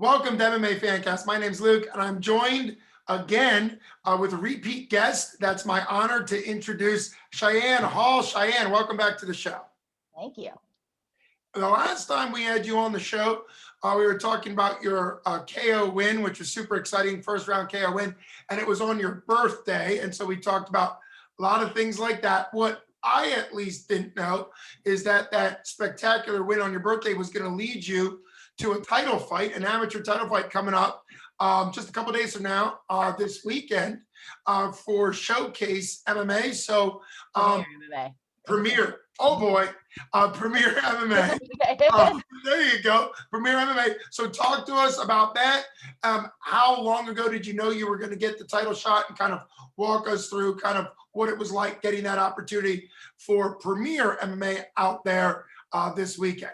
Welcome to MMA Fancast. My name's Luke, and I'm joined again with a repeat guest. That's my honor to introduce Cheyenne Hall. Cheyenne, welcome back to the show. Thank you. The last time we had you on the show, we were talking about your KO win, which was super exciting, first round KO win, and it was on your birthday. And so we talked about a lot of things like that. What I at least didn't know is that that spectacular win on your birthday was going to lead you to a title fight, an amateur title fight coming up just a couple days from now, this weekend for Showcase MMA. So Premier MMA. Premier, oh boy, Premier MMA. There you go, Premier MMA. So talk to us about that. How long ago did you know you were going to get the title shot, and kind of walk us through kind of what it was like getting that opportunity for Premier MMA out there this weekend?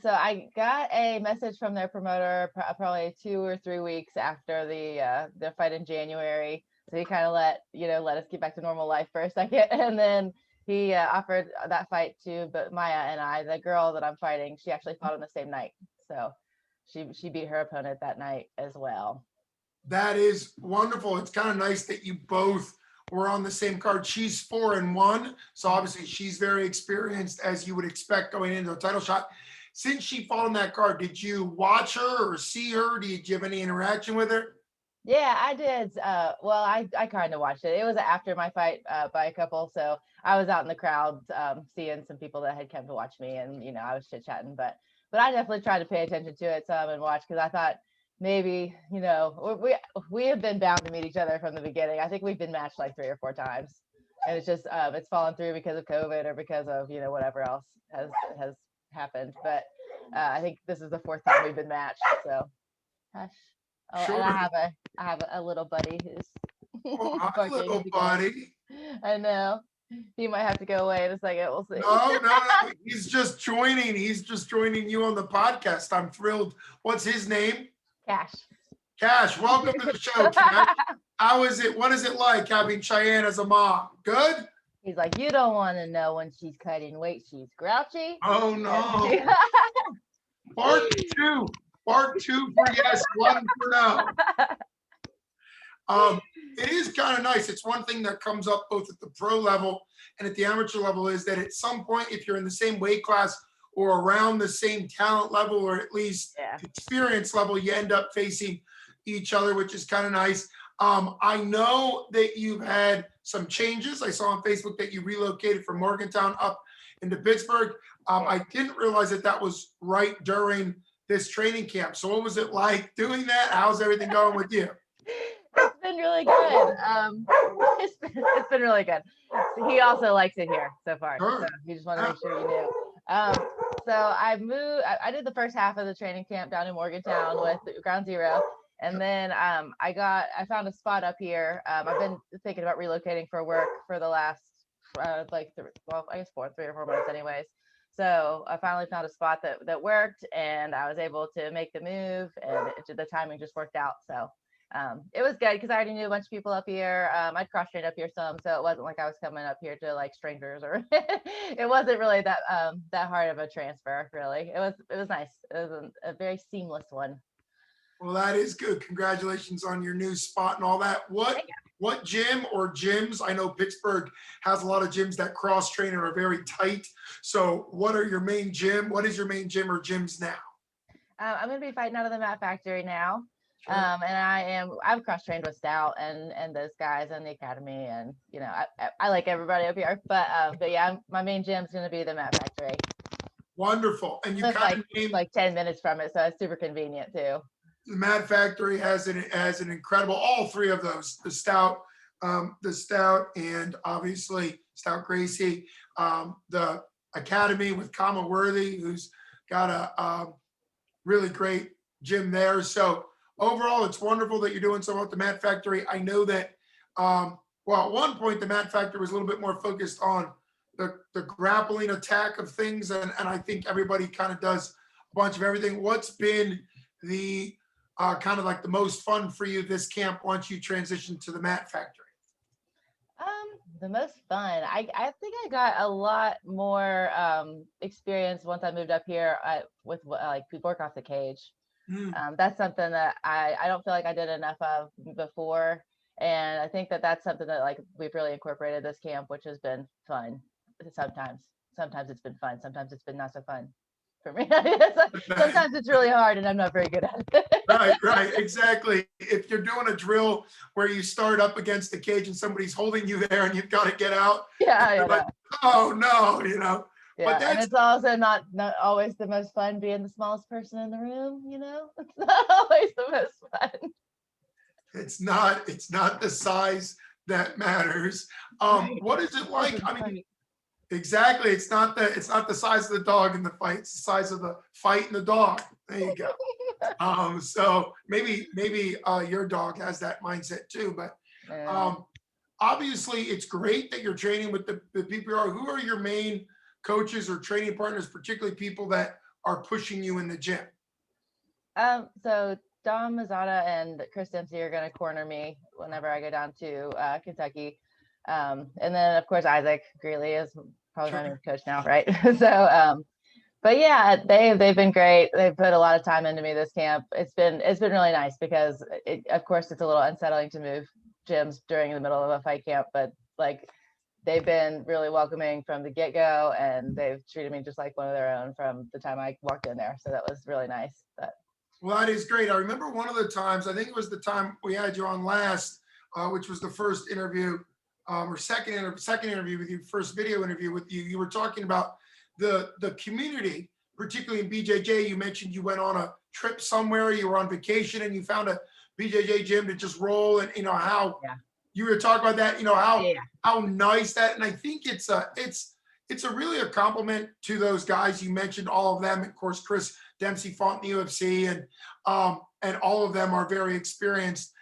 So I got a message from their promoter probably 2 or 3 weeks after the fight in January. So he kind of let us get back to normal life for a second, and then he offered that fight to Maya and I. The girl that I'm fighting, she actually fought on the same night, so she beat her opponent that night as well. That is wonderful. It's kind of nice that you both were on the same card. She's 4-1, so obviously she's very experienced, as you would expect going into a title shot. Since she fought on that card, did you watch her or see her? Did you have any interaction with her? Yeah, I did. Well, I kind of watched it. It was after my fight by a couple, so I was out in the crowd seeing some people that had come to watch me, and I was chit-chatting, but I definitely tried to pay attention to it some and watch, because I thought maybe we have been bound to meet each other from the beginning. I think we've been matched like 3 or 4 times, and it's just it's fallen through because of COVID or because of whatever else has happened. But I think this is the 4th time we've been matched. So, gosh. Oh, Sure. and I have a little buddy who's hi, little buddy. I know. He might have to go away in a second. We'll see. No. He's just joining. He's just joining you on the podcast. I'm thrilled. What's his name? Cash, welcome to the show, Cash. How is it? What is it like having Cheyenne as a mom? Good? He's like, you don't want to know when she's cutting weight. She's grouchy. Oh, no. Part two for yes, 1 for no. It is kind of nice. It's one thing that comes up both at the pro level and at the amateur level, is that at some point, if you're in the same weight class or around the same talent level, or at least experience level, you end up facing each other, which is kind of nice. I know that you've had some changes. I saw on Facebook that you relocated from Morgantown up into Pittsburgh. I didn't realize that was right during this training camp. So what was it like doing that? How's everything going with you? It's been really good. It's been really good. He also likes it here so far. Sure. So he just wanted to make sure you knew. So I moved. I did the first half of the training camp down in Morgantown with Ground Zero, and then I found a spot up here. I've been thinking about relocating for work for the last 3 or 4 months, anyways. So I finally found a spot that worked, and I was able to make the move, and the timing just worked out. So it was good because I already knew a bunch of people up here. I'd cross trained up here some, so it wasn't like I was coming up here to like strangers, or it wasn't really that hard of a transfer. Really, it was nice. It was a very seamless one. Well, that is good. Congratulations on your new spot and all that. What gym or gyms? I know Pittsburgh has a lot of gyms that cross train and are very tight. So what is your main gym or gyms now? I'm going to be fighting out of the Mat Factory now. Sure. And I've cross trained with Stout and those guys in the academy, and I like everybody up here, but yeah, my main gym's going to be the Mat Factory. Wonderful. And you kind of named like 10 minutes from it, so it's super convenient too. The Mat Factory has an incredible, all 3 of those, the Stout and obviously Stout Gracie, the academy with Kama Worthy, who's got a really great gym there. So overall, it's wonderful that you're doing so well at the Mat Factory. I know that, at one point, the Mat Factory was a little bit more focused on the grappling attack of things, and I think everybody kind of does a bunch of everything. What's been the kind of like the most fun for you this camp once you transition to the Mat Factory? The most fun, I think I got a lot more experience once I moved up here with like work off the cage. Mm. That's something that I don't feel like I did enough of before. And I think that that's something that like we've really incorporated this camp, which has been fun. Sometimes it's been fun. Sometimes it's been not so fun for me. Sometimes it's really hard and I'm not very good at it. Right, exactly. If you're doing a drill where you start up against the cage and somebody's holding you there and you've got to get out, Yeah, you're like, oh no, yeah, But and that's it's also not always the most fun being the smallest person in the room, It's not always the most fun. it's not the size that matters. Right. What is it like? Doesn't I mean, fight. exactly. It's not the size of the dog in the fight. It's the size of the fight and the dog. There you go. So maybe your dog has that mindset too. But Yeah. um, obviously, it's great that you're training with the people you are. Who are your main coaches or training partners, particularly people that are pushing you in the gym? So Dom Mazzata and Chris Dempsey are going to corner me whenever I go down to Kentucky. And then of course Isaac Greeley is probably my main coach now, right? So but yeah, they've been great. They've put a lot of time into me this camp. It's been really nice because of course it's a little unsettling to move gyms during the middle of a fight camp, but like they've been really welcoming from the get-go and they've treated me just like one of their own from the time I walked in there. So that was really nice. But Well, that is great. I remember one of the times, I think it was the time we had you on last, which was the first interview or second interview with you, first video interview with you. You were talking about the community, particularly in BJJ. You mentioned you went on a trip somewhere, you were on vacation, and you found a BJJ gym to just roll, and how yeah. you were talking about that. How Yeah. how nice that, and I think it's a really a compliment to those guys. You mentioned all of them. Of course, Chris Dempsey fought in the UFC, and all of them are very experienced.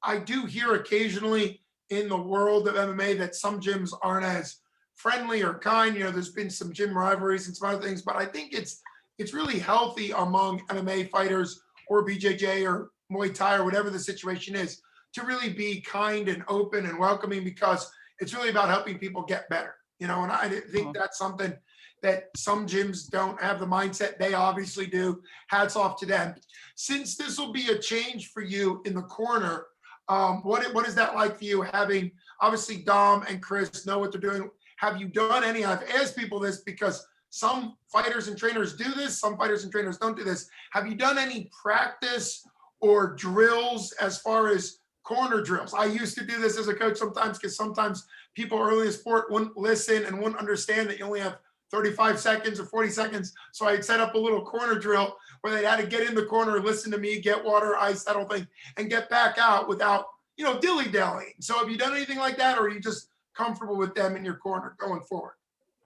I do hear occasionally in the world of MMA that some gyms aren't as friendly or kind. There's been some gym rivalries and some other things, but I think it's really healthy among MMA fighters or BJJ or Muay Thai or whatever the situation is to really be kind and open and welcoming, because it's really about helping people get better. And I think that's something that some gyms don't have the mindset. They obviously do. Hats off to them. Since this will be a change for you in the corner, what is that like for you, having obviously Dom and Chris know what they're doing? Have you done any? I've asked people this because some fighters and trainers do this, some fighters and trainers don't do this. Have you done any practice or drills as far as corner drills? I used to do this as a coach sometimes, because sometimes people early in the sport wouldn't listen and wouldn't understand that you only have 35 seconds or 40 seconds. So I'd set up a little corner drill where they had to get in the corner, listen to me, get water, ice, that whole thing, and get back out without, dilly-dallying. So have you done anything like that, or are you just comfortable with them in your corner going forward?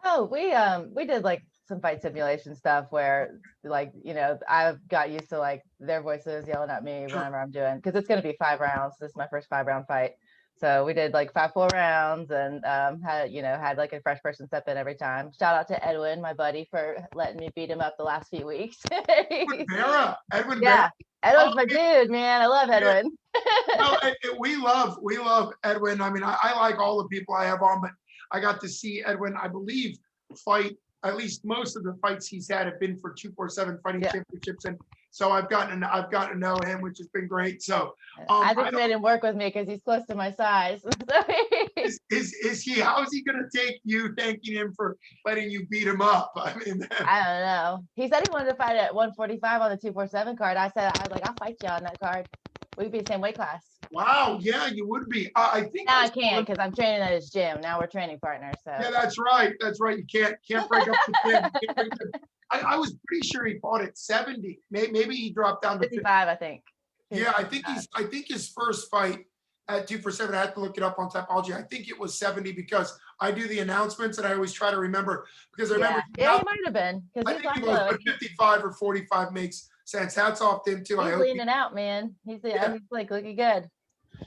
Oh, we did like some fight simulation stuff where like, I've got used to like their voices yelling at me Sure. whenever I'm doing, because it's going to be 5 rounds. This is my first 5-round fight. So we did like 5 full rounds and had like a fresh person step in every time. Shout out to Edwin, my buddy, for letting me beat him up the last few weeks. Edwin Vera. Yeah, Edwin's my dude, man. I love Edwin. No, we love Edwin. I mean, I like all the people I have on, but I got to see Edwin, I believe, fight. At least most of the fights he's had have been for 247 fighting championships, and so I've gotten to know him, which has been great. So I just made him work with me because he's close to my size. is he? How is he going to take you thanking him for letting you beat him up? I mean, I don't know. He said he wanted to fight at 145 on the 247 card. I was like, I'll fight you on that card. We'd be the same weight class. Wow, yeah, you would be. I think now I can't because I'm training at his gym. Now we're training partners. So yeah, that's right. You can't break up the gym. I was pretty sure he fought at 70. Maybe he dropped down to 55, I think. Yeah, I think his first fight at 247, I had to look it up on Topology. I think it was 70, because I do the announcements and I always try to remember, because I remember. Yeah, he might have been. I think he was, but 55 or 45 makes sense. Hats off to him too. He's leaning out, man. He's like looking good.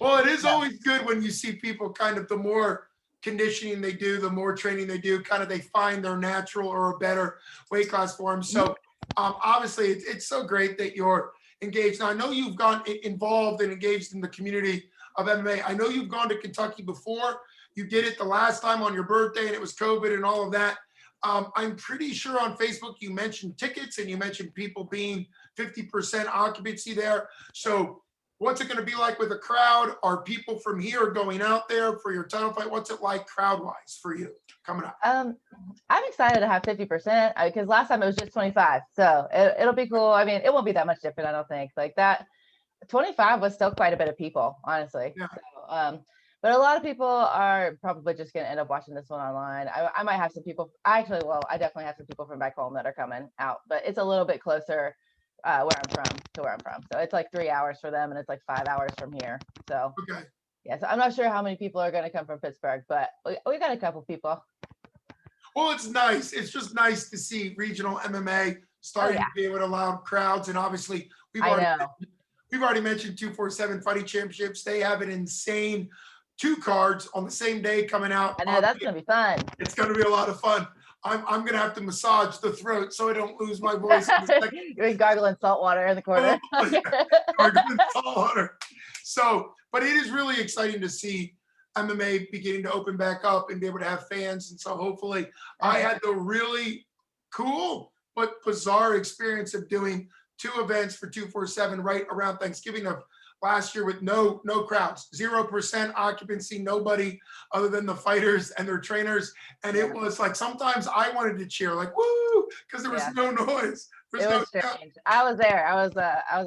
Well, it is always good when you see people kind of, the more conditioning they do, the more training they do, kind of they find their natural or a better weight class for them. So obviously it's so great that you're engaged. Now I know you've gone involved and engaged in the community of MMA. I know you've gone to Kentucky before. You did it the last time on your birthday and it was COVID and all of that. I'm pretty sure on Facebook you mentioned tickets and you mentioned people being 50% occupancy there. So what's it going to be like with a crowd? Are people from here going out there for your title fight? What's it like crowd-wise for you coming up? I'm excited to have 50% because last time it was just 25. So it'll be cool. I mean, it won't be that much different, I don't think. Like that 25 was still quite a bit of people, honestly. Yeah. So, but a lot of people are probably just going to end up watching this one online. I might have some people. I definitely have some people from back home that are coming out, but it's a little bit closer where I'm from. So it's like 3 hours for them, and it's like 5 hours from here. So Okay. yeah, so I'm not sure how many people are going to come from Pittsburgh, but we got a couple people. Well, it's nice. It's just nice to see regional MMA starting to be able to allow crowds, and obviously we've already mentioned 247 Fighting Championships. They have an insane 2 cards on the same day coming out. I know that's gonna be fun. It's gonna be a lot of fun. I'm gonna have to massage the throat so I don't lose my voice. You're gargling salt water in the corner. Gargling salt water. So, but it is really exciting to see MMA beginning to open back up and be able to have fans. And so hopefully I had the really cool but bizarre experience of doing 2 events for 247 right around Thanksgiving of last year with no crowds, 0% occupancy, nobody other than the fighters and their trainers. And it was like, sometimes I wanted to cheer like, woo, because there was no noise. It was strange. I was there. I was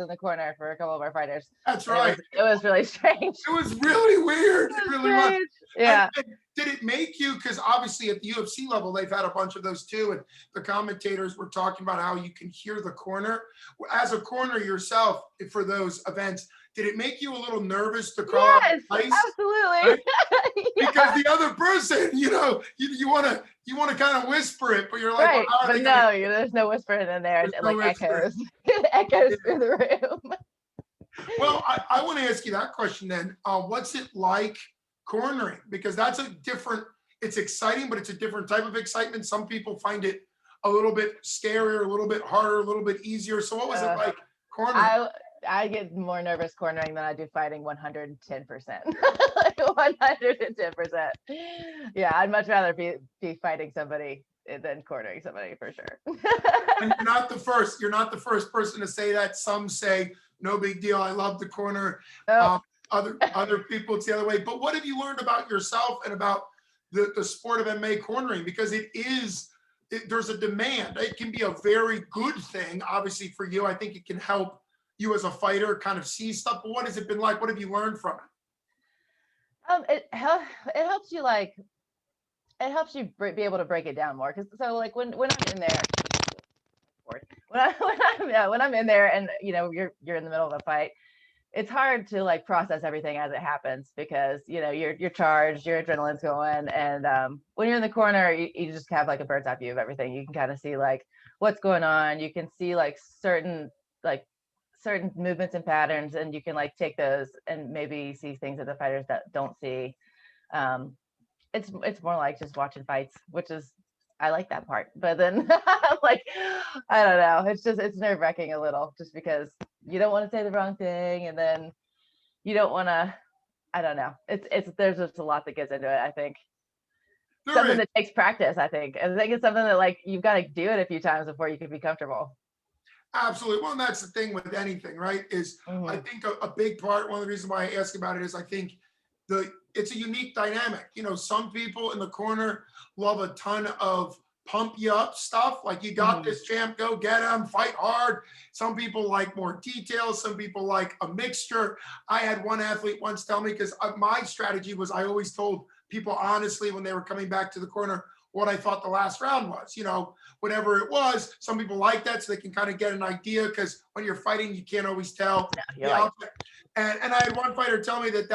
in the corner for a couple of our fighters. That's right. It was really strange. It was really weird. It really was. Yeah. And did it make you, because obviously at the UFC level, they've had a bunch of those too. And the commentators were talking about how you can hear the corner. As a corner yourself for those events, did it make you a little nervous to call out the ice? Absolutely. Right? Because the other person, you want to kind of whisper it, but you're like, right. well, but no, there's no whispering in there. It like echoes. It echoes through the room. Well, I want to ask you that question then. What's it like cornering? Because that's it's exciting, but it's a different type of excitement. Some people find it a little bit scarier, a little bit harder, a little bit easier. So what was it like cornering? I get more nervous cornering than I do fighting 110%. 110%. Yeah, I'd much rather be fighting somebody than cornering somebody for sure. And you're not the first person to say that. Some say, no big deal, I love the corner. Other people, it's the other way. But what have you learned about yourself and about the sport of MMA cornering? Because there's a demand. It can be a very good thing, obviously, for you. I think it can help you as a fighter kind of see stuff. But what has it been like? What have you learned from it? It helps you be able to break it down more. Because like when I'm in there, when I'm in there and you're in the middle of a fight, it's hard to like process everything as it happens because you're charged, your adrenaline's going, and when you're in the corner, you just have like a bird's eye view of everything. You can kind of see like what's going on. You can see like certain movements and patterns, and you can like take those and maybe see things that the fighters that don't see. It's more like just watching fights, which is, I like that part, but then like, I don't know. It's nerve-wracking a little just because you don't want to say the wrong thing. And then you don't want to, I don't know. There's just a lot that gets into it. I think something that takes practice. I think it's something that like, you've got to do it a few times before you can be comfortable. Absolutely. Well, and that's the thing with anything, right? I think a big part, one of the reasons why I ask about it is I think it's a unique dynamic. Some people in the corner love a ton of pump you up stuff. Like, you got this, champ, go get him, fight hard. Some people like more details. Some people like a mixture. I had one athlete once tell me, because my strategy was I always told people honestly when they were coming back to the corner what I thought the last round was, whatever it was. Some people like that so they can kind of get an idea, because when you're fighting, you can't always tell. And I had one fighter tell me that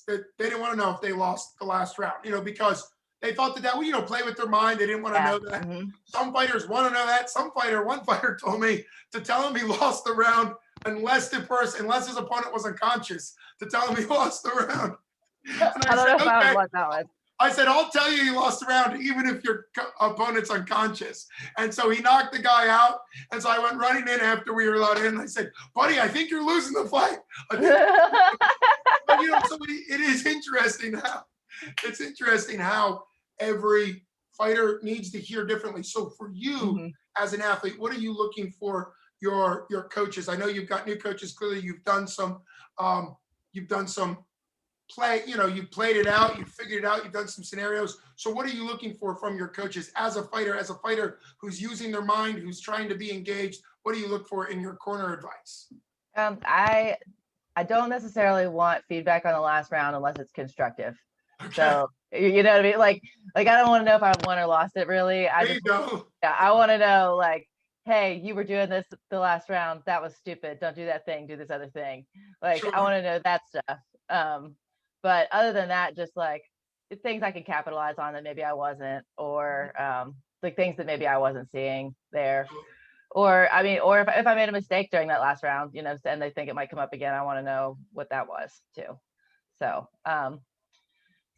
they didn't want to know if they lost the last round, because they thought that would, play with their mind. They didn't want to know that. Some fighters want to know that. One fighter told me to tell him he lost the round unless his opponent was unconscious, to tell him he lost the round. And I don't know if I want that one. I said, I'll tell you lost the round even if your opponent's unconscious. And so he knocked the guy out. And so I went running in after we were allowed in. And I said, buddy, I think you're losing the fight. But, so it is interesting how every fighter needs to hear differently. So for you as an athlete, what are you looking for your coaches? I know you've got new coaches. Clearly, you've done some play. You've played it out. You've figured it out. You've done some scenarios. So, what are you looking for from your coaches as a fighter who's using their mind, who's trying to be engaged? What do you look for in your corner advice? I don't necessarily want feedback on the last round unless it's constructive. Okay. So you know what I mean? Like I don't want to know if I won or lost it really. There you go. Yeah, I want to know like, hey, you were doing this the last round. That was stupid. Don't do that thing. Do this other thing. Like Sure. I want to know that stuff. But other than that, just like things I can capitalize on that maybe I wasn't, or like things that maybe I wasn't seeing there. Or I mean, or if I made a mistake during that last round, you know, and they think it might come up again, I want to know what that was too. So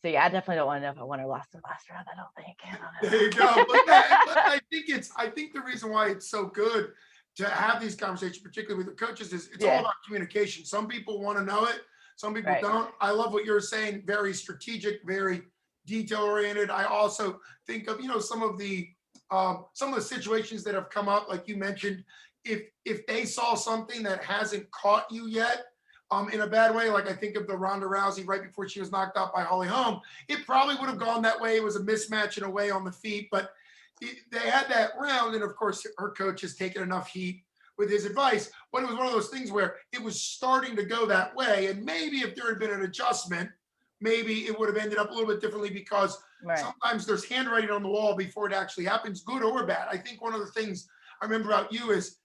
so yeah, I definitely don't want to know if I won or lost the last round. I don't think. There you go. But I think the reason why it's so good to have these conversations, particularly with the coaches, is it's all about communication. Some people want to know it, some people don't. I love what you're saying. Very strategic, very detail oriented. I also think of some of the situations that have come up, like you mentioned. If they saw something that hasn't caught you yet, in a bad way, like I think of the Ronda Rousey right before she was knocked out by Holly Holm, it probably would have gone that way. It was a mismatch in a way on the feet, but they had that round, and of course her coach has taken enough heat with his advice, but it was one of those things where it was starting to go that way, and maybe if there had been an adjustment, maybe it would have ended up a little bit differently, because sometimes there's handwriting on the wall before it actually happens, good or bad. I think one of the things I remember about you is,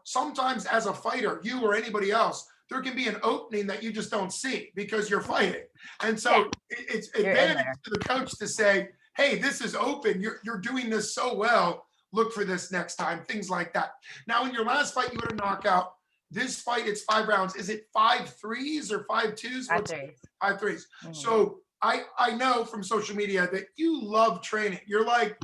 sometimes as a fighter, you or anybody else, there can be an opening that you just don't see because you're fighting. And so it's advantage to the coach to say, hey, this is open. You're doing this so well. Look for this next time, things like that. Now, in your last fight, you had a knockout. This fight, it's 5 rounds. Is it 5 threes or 5 twos? 5 threes. 5 threes. Mm-hmm. So I know from social media that you love training. You're like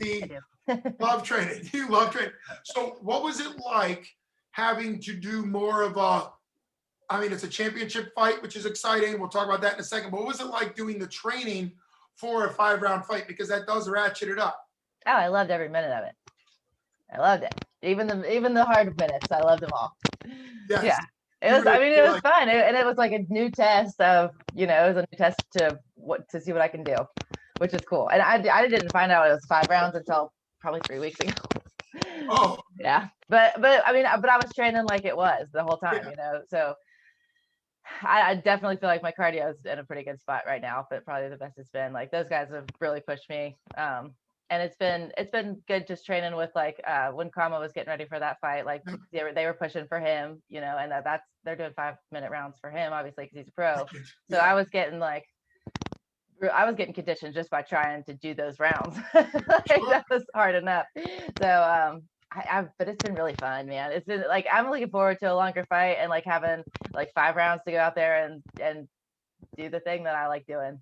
love training. You love training. So what was it like having to do more of it's a championship fight, which is exciting. We'll talk about that in a second. But what was it like doing the training for a 5-round fight? Because that does ratchet it up. Oh, I loved every minute of it. I loved it. Even the hard minutes, I loved them all. Yes. Yeah. It was fun. And it was like a new test of, it was a new test to see what I can do, which is cool. And I didn't find out it was 5 rounds until probably 3 weeks ago. Oh. Yeah. But I was training like it was the whole time, so I definitely feel like my cardio is in a pretty good spot right now, but probably the best it's been. Like those guys have really pushed me. And it's been good just training with like when Kama was getting ready for that fight, like they were pushing for him, and they're doing 5-minute rounds for him, obviously, because he's a pro. So I was getting conditioned just by trying to do those rounds. That was hard enough. So but it's been really fun, man. It's been like, I'm looking forward to a longer fight and like having like 5 rounds to go out there and do the thing that I like doing,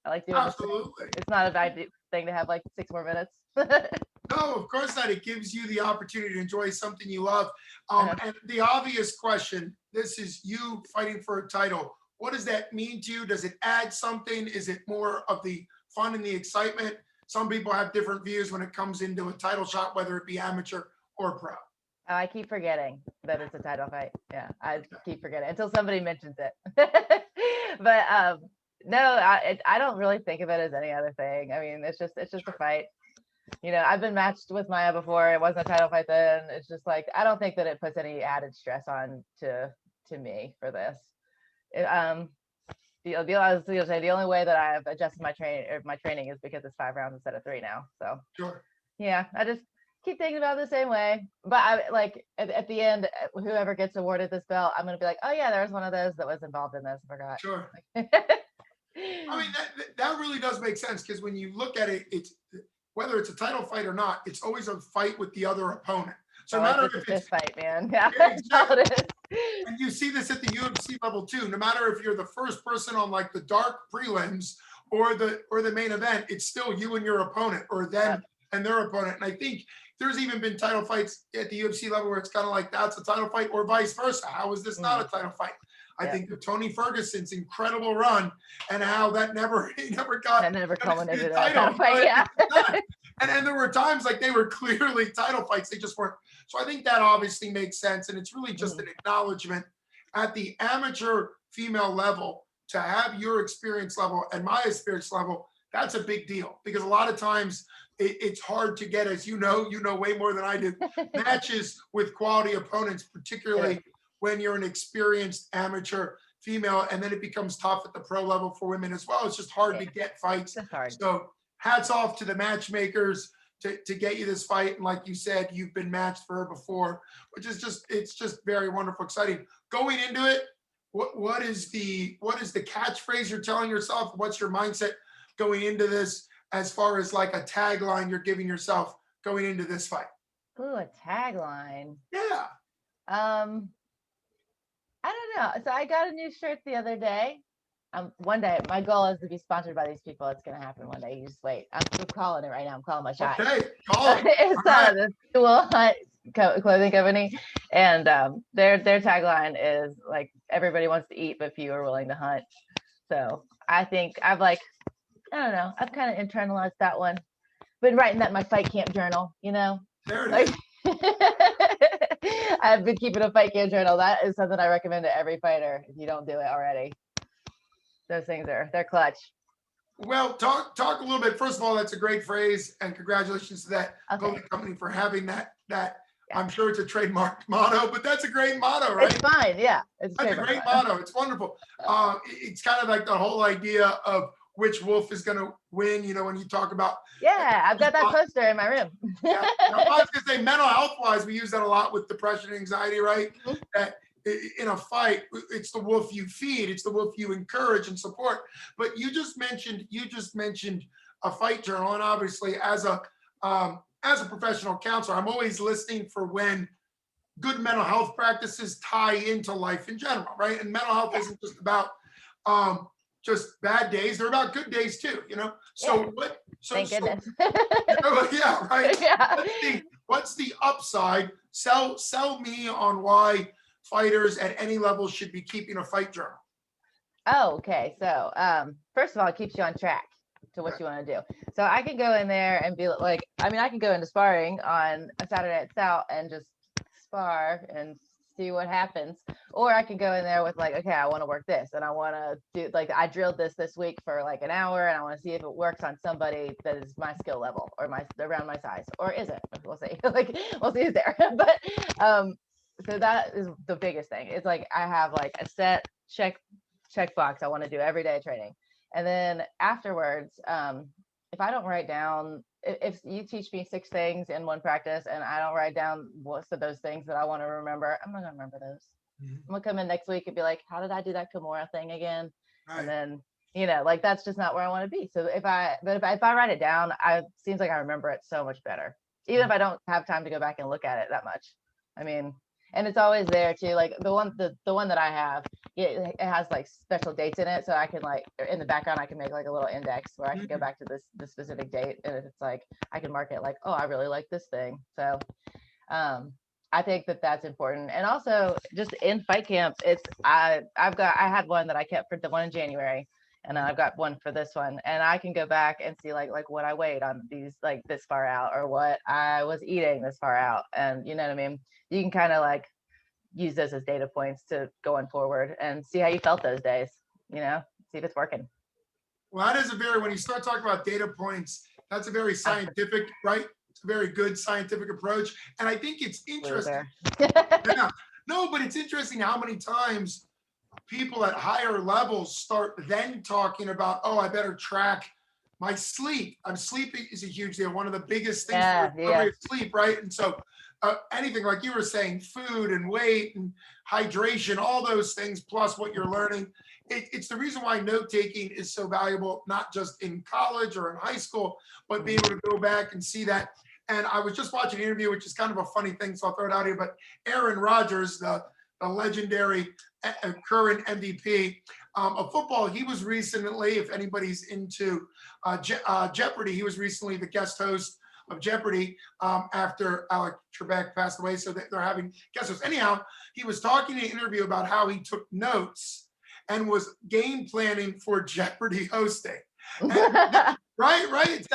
I like doing absolutely. It's not a bad thing to have like 6 more minutes. No, of course not. It gives you the opportunity to enjoy something you love. And the obvious question, this is you fighting for a title. What does that mean to you? Does it add something? Is it more of the fun and the excitement? Some people have different views when it comes into a title shot, whether it be amateur or pro. I keep forgetting that it's a title fight. Yeah, I keep forgetting until somebody mentions it. But no, I don't really think of it as any other thing. I mean, it's just a fight. I've been matched with Maya before. It wasn't a title fight then. It's just like, I don't think that it puts any added stress on to me for this. The only way that I've adjusted my training is because it's 5 rounds instead of 3 now. So sure. Yeah, I just keep thinking about it the same way. But I like at the end, whoever gets awarded this belt, I'm gonna be like, oh yeah, there was one of those that was involved in this. I forgot. Sure. I mean, that really does make sense, because when you look at it, it's whether it's a title fight or not, it's always a fight with the other opponent. So no matter if it's fight, man. Yeah, exactly. And you see this at the UFC level too. No matter if you're the first person on like the dark prelims or the main event, it's still you and your opponent, or them and their opponent. And I think there's even been title fights at the UFC level where it's kind of like that's a title fight, or vice versa. How is this not a title fight? I think of Tony Ferguson's incredible run and how that never culminated in a title fight. And there were times like they were clearly title fights. They just weren't. So I think that obviously makes sense. And it's really just an acknowledgement at the amateur female level to have your experience level and my experience level. That's a big deal because a lot of times it's hard to get, as you know way more than I do, matches with quality opponents, particularly when you're an experienced amateur female, and then it becomes tough at the pro level for women as well. It's just hard to get fights. It's hard. So hats off to the matchmakers to get you this fight. And like you said, you've been matched for her before, which is it's just very wonderful, exciting. Going into it, what is the catchphrase you're telling yourself? What's your mindset going into this as far as like a tagline you're giving yourself going into this fight? Ooh, a tagline. Yeah. I don't know. So I got a new shirt the other day. One day, my goal is to be sponsored by these people. It's gonna happen one day. You just wait. I'm calling it right now. I'm calling my shot. Okay, call it. It's the Will Hunt clothing company, and their tagline is like, everybody wants to eat, but few are willing to hunt. So I think I don't know. I've kind of internalized that one. Been writing that in my fight camp journal. There it Like, is. I've been keeping a fight camp journal. That is something I recommend to every fighter if you don't do it already. Those things they're clutch. Well, talk a little bit. First of all, that's a great phrase, and congratulations to that clothing company for having that. I'm sure it's a trademark motto, but that's a great motto, right? It's fine, yeah. That's a great motto. It's wonderful. It's kind of like the whole idea of which wolf is going to win. When you talk about. Yeah, I've got that poster in my room. Yeah, I was going to say, mental health wise, we use that a lot with depression and anxiety, right? That in a fight, it's the wolf you feed, it's the wolf you encourage and support. But you just mentioned a fight journal, and obviously as a professional counselor, I'm always listening for when good mental health practices tie into life in general, right? And mental health isn't just about just bad days; they're about good days too, So what? Thank goodness. Yeah, right. Yeah. What's the upside? Sell me on why fighters at any level should be keeping a fight journal. Oh, okay. So first of all, it keeps you on track to what you want to do. So I can go in there and be like, I can go into sparring on a Saturday at Stout and just spar and see what happens. Or I can go in there with like, okay, I want to work this, and I want to do, like, I drilled this week for like an hour, and I want to see if it works on somebody that is my skill level or around my size, or is it? We'll see. Like, we'll see who's there. But so that is the biggest thing. It's like I have like a set check box I want to do every day training, and then afterwards, if I don't write down, if you teach me 6 things in one practice and I don't write down what's of those things that I want to remember, I'm not gonna remember those. I'm gonna come in next week and be like, how did I do that Kimura thing again? Right. And then like that's just not where I want to be. So if I write it down, it seems like I remember it so much better, even if I don't have time to go back and look at it that much. And it's always there too. Like the one that I have, it has like special dates in it, so I can, like, in the background I can make like a little index where I can go back to this specific date, and it's like I can mark it like, oh, I really like this thing. So I think that's important. And also just in fight camp, I had one that I kept for the one in January, and I've got one for this one, and I can go back and see like what I weighed on these, like, this far out, or what I was eating this far out, and you know what I mean. You can kind of like use those as data points to going forward and see how you felt those days. See if it's working. Well, that is when you start talking about data points, that's a very scientific, right? It's a very good scientific approach, and I think it's interesting. Yeah. No, but it's interesting how many times people at higher levels start then talking about, oh, I better track my sleep. Sleeping is a huge deal. One of the biggest things for recovery is sleep, right? And so anything like you were saying, food and weight and hydration, all those things, plus what you're learning. It's the reason why note-taking is so valuable, not just in college or in high school, but being able to go back and see that. And I was just watching an interview, which is kind of a funny thing, so I'll throw it out here, but Aaron Rodgers, the legendary current MVP of football, he was recently, if anybody's into Jeopardy, he was recently the guest host of Jeopardy after Alec Trebek passed away. So they're having guest hosts. Anyhow, he was talking in an interview about how he took notes and was game planning for Jeopardy hosting. And, right. It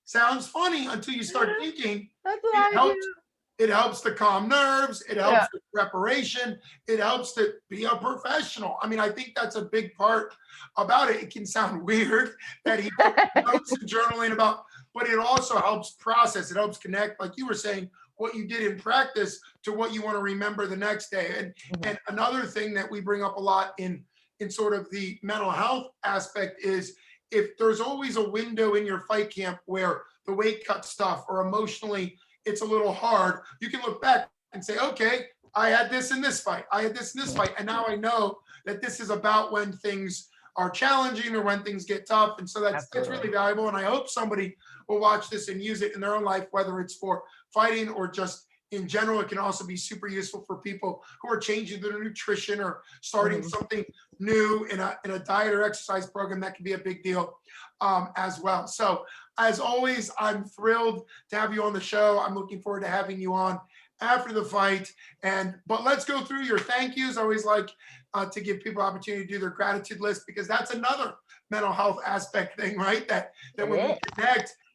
sounds funny until you start thinking That's what it I helps. do. It helps to calm nerves. It helps Yeah. with preparation. It helps to be a professional. I mean, I think that's a big part about it. It can sound weird that he took notes and journaling about, but it also helps process. It helps connect, like you were saying, what you did in practice to what you want to remember the next day. And another thing that we bring up a lot in sort of the mental health aspect is if there's always a window in your fight camp where the weight cut stuff or emotionally it's a little hard, you can look back and say, okay, I had this in this fight. I had this in this fight. And now I know that this is about when things are challenging or when things get tough. And so that's really valuable. And I hope somebody will watch this and use it in their own life, whether it's for fighting or just in general. It can also be super useful for people who are changing their nutrition or starting something new in a diet or exercise program. That can be a big deal as well. So as always, I'm thrilled to have you on the show. I'm looking forward to having you on after the fight. But let's go through your thank yous. I always like to give people opportunity to do their gratitude list, because that's another mental health aspect thing, right? That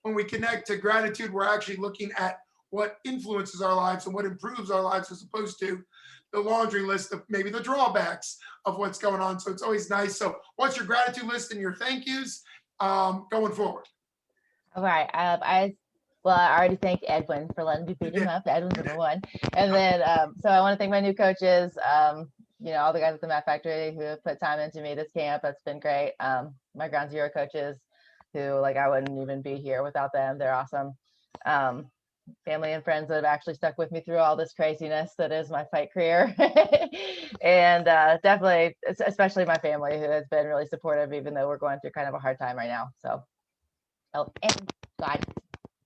when we connect to gratitude, we're actually looking at what influences our lives and what improves our lives, as opposed to the laundry list of maybe the drawbacks of what's going on. So it's always nice. So what's your gratitude list and your thank yous going forward? All right. I already thanked Edwin for letting me beat him up. Edwin's number one. And then, so I want to thank my new coaches, all the guys at the Mat Factory who have put time into me this camp. That's been great. My Ground Zero coaches who, I wouldn't even be here without them. They're awesome. Family and friends that have actually stuck with me through all this craziness that is my fight career. And definitely, especially my family, who has been really supportive, even though we're going through kind of a hard time right now. So, and God,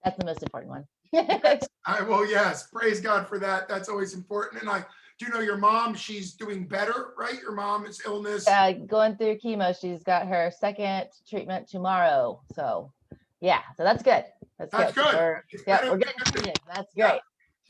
that's the most important one. Yes, praise God for that. That's always important. And I do know your mom, she's doing better, right? Your mom is illness. Going through chemo. She's got her second treatment tomorrow. So yeah, so that's good. That's good. We're getting it. That's great.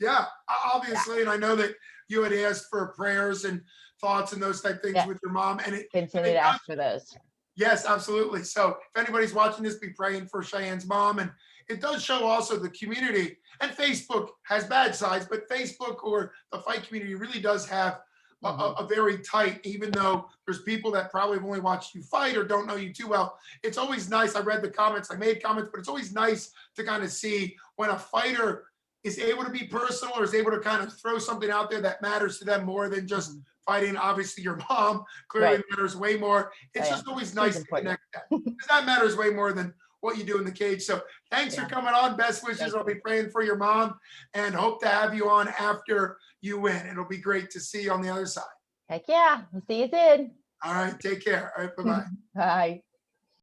Yeah, obviously. And I know that you had asked for prayers and thoughts and those type things with your mom. And continue to ask for those. Yes, absolutely. So if anybody's watching this, be praying for Cheyenne's mom. And it does show also the community, and Facebook has bad sides, but Facebook or the fight community really does have a very tight, even though there's people that probably have only watched you fight or don't know you too well. It's always nice. I read the comments, I made comments, but it's always nice to kind of see when a fighter is able to be personal or is able to kind of throw something out there that matters to them more than just fighting. Obviously, your mom clearly matters way more. It's just always nice to connect that, because that matters way more than what you do in the cage. So thanks for coming on. Best wishes. I'll be praying for your mom and hope to have you on after you win. It'll be great to see you on the other side. Heck yeah. We'll see you soon. All right. Take care. All right. Bye-bye. Bye.